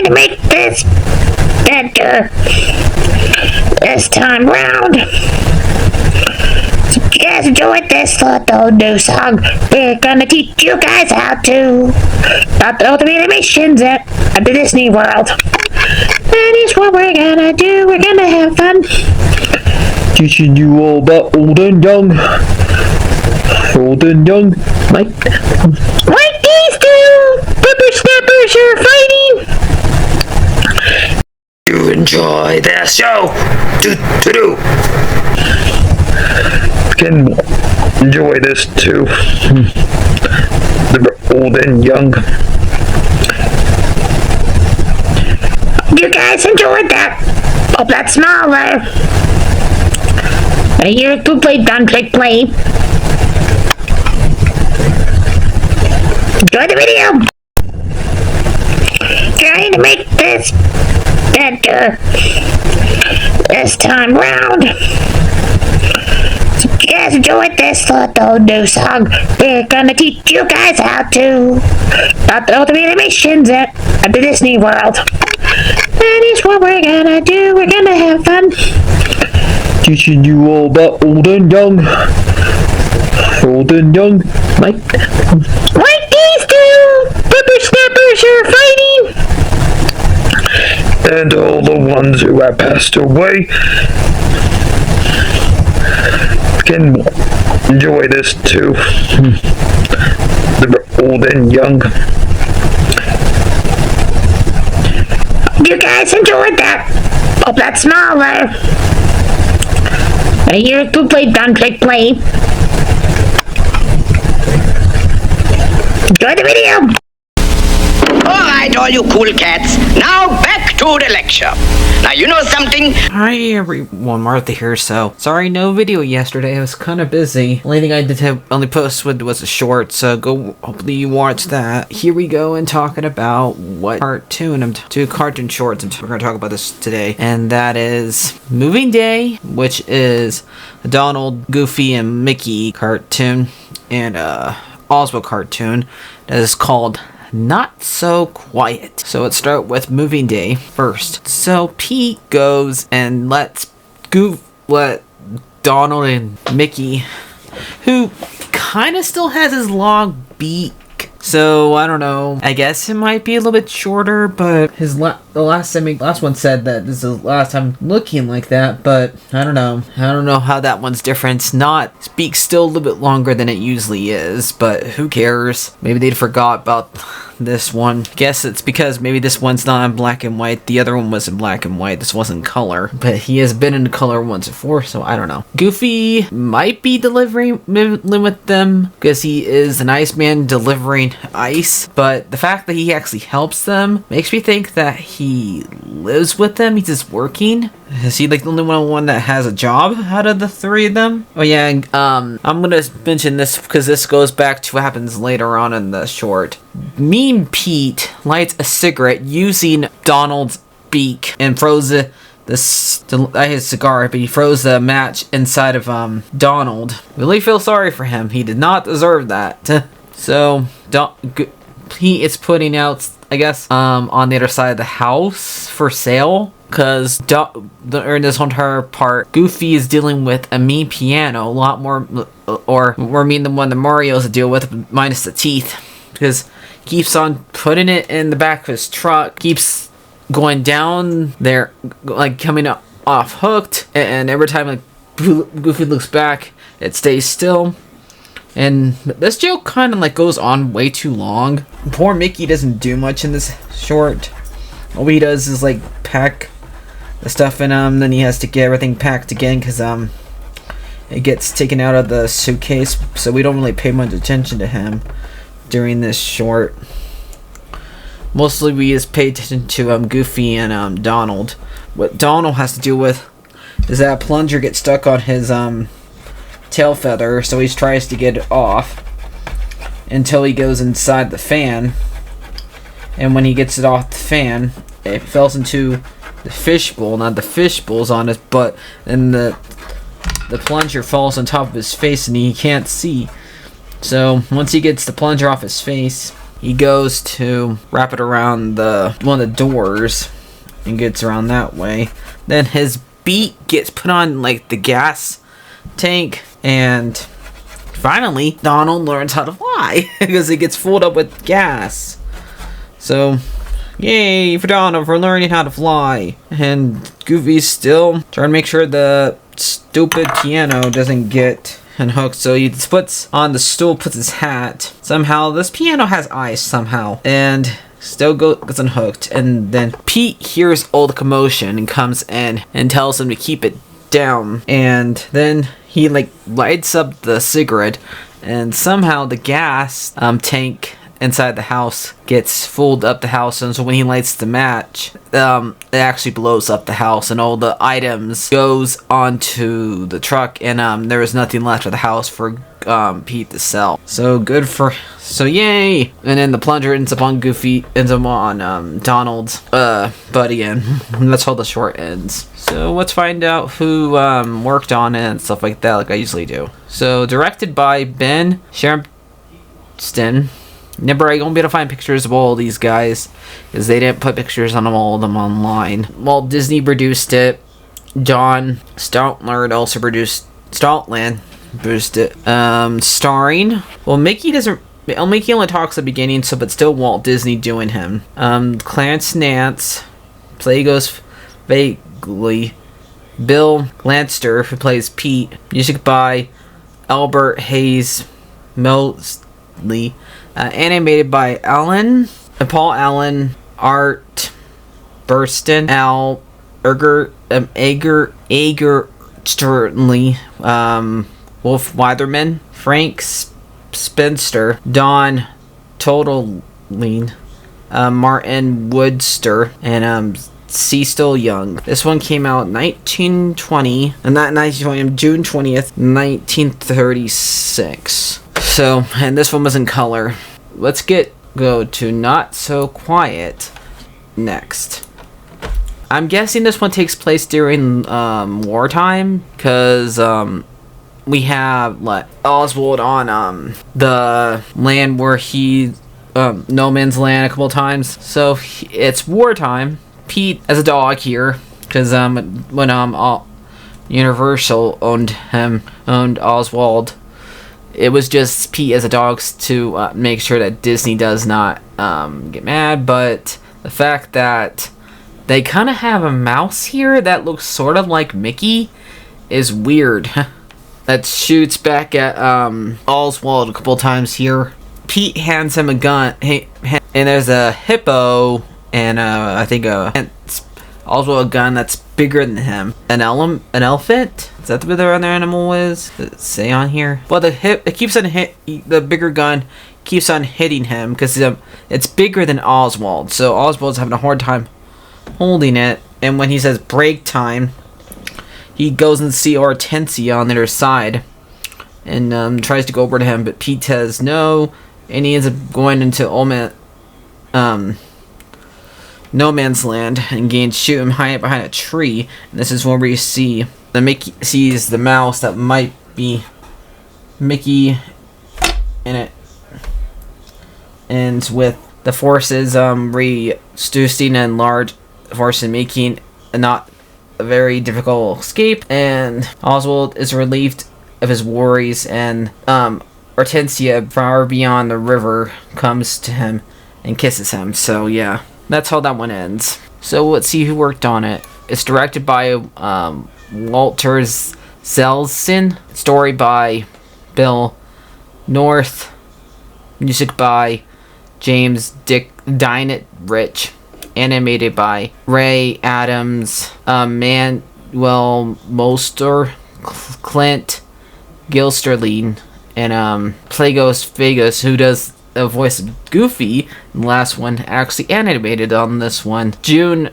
to make this better this time round. So if you guys enjoyed this little new song, we're gonna teach you guys how to about all the animations at the Disney World. That is what we're gonna do. We're gonna have fun. Teaching you all about old and young. Old and young. Like these two whippersnappers are fighting. You enjoy their show. Do. can enjoy this too. They're old and young. You guys enjoyed that. Hope that's smaller. And here's to play play. Enjoy the video. Trying to make this better this time round. So if you guys enjoyed this little new song, we're gonna teach you guys how to about all the animations at the Disney World. That is what we're gonna do. We're gonna have fun. Teaching you all about old and young. Old and young. Like these two whippersnappers are fighting. And all the ones who have passed away can enjoy this too. They're old and young. You guys enjoyed that. Hope that's smaller. And here's to play play. Enjoy the video. Alright, all you cool cats. Now back to the lecture. Now you know something? Hi everyone, Martha here. So sorry, no video yesterday. I was kind of busy. Only thing I did have only post was a short, so go hopefully you watch that. Here we go and talking about what two cartoon shorts we're gonna talk about this today, and that is Moving Day, which is a Donald, Goofy, and Mickey cartoon, and Oswald cartoon that is called Not So Quiet. So let's start with Moving Day first. So Pete goes and let Donald and Mickey, who kind of still has his long beak. So I don't know. I guess it might be a little bit shorter, but the last one said that this is the last time looking like that. But I don't know. I don't know how that one's different. His beak's still a little bit longer than it usually is, but who cares? Maybe they forgot about this one. Guess it's because maybe this one's not in black and white. The other one was in black and white. This wasn't color, but he has been in color once before, so I don't know. Goofy might be delivering with them because he is an Iceman delivering ice, but the fact that he actually helps them makes me think that he lives with them. He's just working. Is he like the only one that has a job out of the three of them? Oh yeah, and, I'm gonna mention this because this goes back to what happens later on in the short. Mean Pete lights a cigarette using Donald's beak and throws his cigar, but he throws the match inside of Donald. Really feel sorry for him. He did not deserve that. So Pete is putting out, I guess, on the other side of the house for sale. Because during this whole entire part, Goofy is dealing with a mean piano, a lot more mean than one that Mario has to deal with, minus the teeth. Because he keeps on putting it in the back of his truck, keeps going down there, like coming off hooked, and every time like Goofy looks back, it stays still. And this joke kind of like goes on way too long. Poor Mickey doesn't do much in this short. All he does is like pack the stuff in then he has to get everything packed again because it gets taken out of the suitcase, so we don't really pay much attention to him during this short. Mostly we just pay attention to Goofy and Donald. What Donald has to deal with is that a plunger gets stuck on his tail feather, so he tries to get it off until he goes inside the fan, and when he gets it off the fan, it falls into the fishbowl. Now the fishbowl's on his butt, and the plunger falls on top of his face and he can't see. So once he gets the plunger off his face, he goes to wrap it around one of the doors and gets around that way. Then his beak gets put on like the gas tank, and finally Donald learns how to fly because it gets filled up with gas. So yay for Donald for learning how to fly. And Goofy's still trying to make sure the stupid piano doesn't get unhooked, so he puts on the stool, puts his hat. Somehow this piano has eyes somehow, and still gets unhooked. And then Pete hears all the commotion and comes in and tells him to keep it down. And then he like lights up the cigarette, and somehow the gas tank inside the house gets filled up the house, and so when he lights the match, it actually blows up the house, and all the items goes onto the truck, and there was nothing left of the house for Pete to sell. So yay! And then the plunger ends up on Donald's buddy, and that's how the short ends. So let's find out who worked on it and stuff like that, like I usually do. So directed by Ben Shermston. Never gonna be able to find pictures of all these guys because they didn't put pictures on all of them online. Walt Disney produced it. John Stoutland also produced it. Starring. Well, Mickey only talks at the beginning, but still Walt Disney doing him. Clarence Nance, Plagueis vaguely. Bill Glanster, who plays Pete. Music by Albert Hayes Mosley. Animated by Paul Allen, Art Burstyn, Al Eger Sternley, Wolf Weatherman, Frank Spencer, Don Totaline, Martin Woodster, and Cecil Young. This one came out June 20th, 1936. So, and this one was in color. Let's go to Not So Quiet next. I'm guessing this one takes place during wartime, because we have like Oswald on the land where he No Man's Land a couple times. So it's wartime. Pete as a dog here, because when Universal owned Oswald, it was just Pete as a dog to make sure that Disney does not get mad. But the fact that they kind of have a mouse here that looks sort of like Mickey is weird. That shoots back at Oswald a couple times here. Pete hands him a gun, and there's a hippo and I think Oswald a gun that's bigger than him. An elephant? Is that what their other animal is? Does it say on here? Well, the bigger gun keeps on hitting him because it's bigger than Oswald. So Oswald's having a hard time holding it. And when he says break time, he goes and sees Hortensia on the other side and tries to go over to him, but Pete says no, and he ends up going into No Man's Land and shoot him high up behind a tree. And this is where we see Mickey sees the mouse that might be Mickey, and it ends with the forces reducing and large forces making not a very difficult escape, and Oswald is relieved of his worries, and Hortensia far beyond the river comes to him and kisses him. So yeah, that's how that one ends. So let's see who worked on it. It's directed by Walter Zelson, story by Bill North, music by James Dynett Rich, animated by Ray Adams, Manuel Moster, Clint Gilsterline, and Plagueis Vegas, who does the voice of Goofy. The last one actually animated on this one. June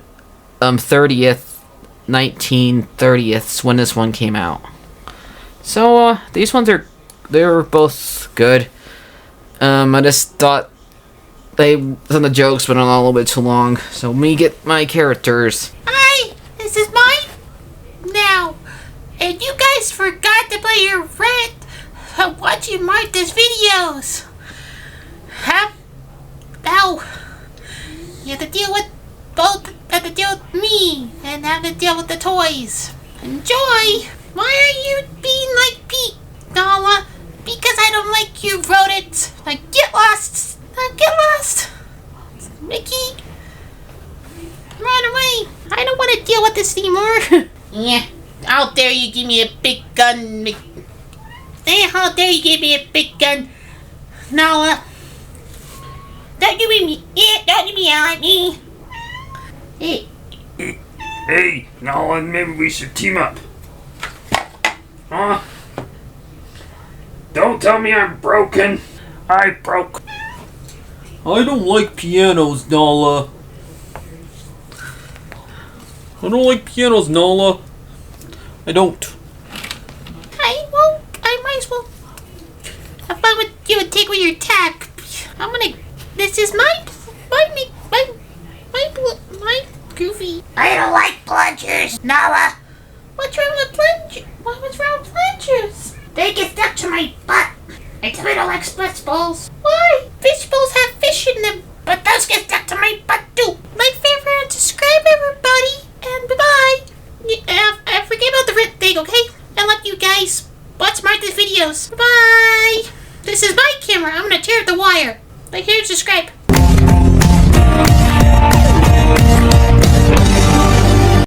30th, 1930th, when this one came out. So these ones they're both good. I just thought some of the jokes went on a little bit too long. So let me get my characters. Hi, this is mine now, and you guys forgot to pay your rent watching Martha's videos. Now, you have to deal with both. Have to deal with me and have to deal with the toys. Enjoy. Why are you being like Pete, Nala? Because I don't like you, rodent. Like, get lost. Get lost. Mickey, run away. I don't want to deal with this anymore. Yeah. How dare you give me a big gun, Hey, how dare you give me a big gun, Nala? Don't you be don't you yell at me. Hey. Hey, Nolan, maybe we should team up. Huh? Don't tell me I'm broken. I broke. I don't like pianos, Nala. I don't like pianos, Nala. I don't. I might as well have fun with you and take away your tag. This is my goofy. I don't like plungers, Nala. What's wrong with plungers? What's wrong with plungers? They get stuck to my butt. I tell you, I don't like split balls. Why? Fish bowls have fish in them. But those get stuck to my butt too. Like, favorite, and subscribe, everybody. And bye-bye. Forget about the red thing, okay? I love you guys. Watch Martha's videos. Bye. This is my camera. I'm gonna tear the wire. Like, here, subscribe.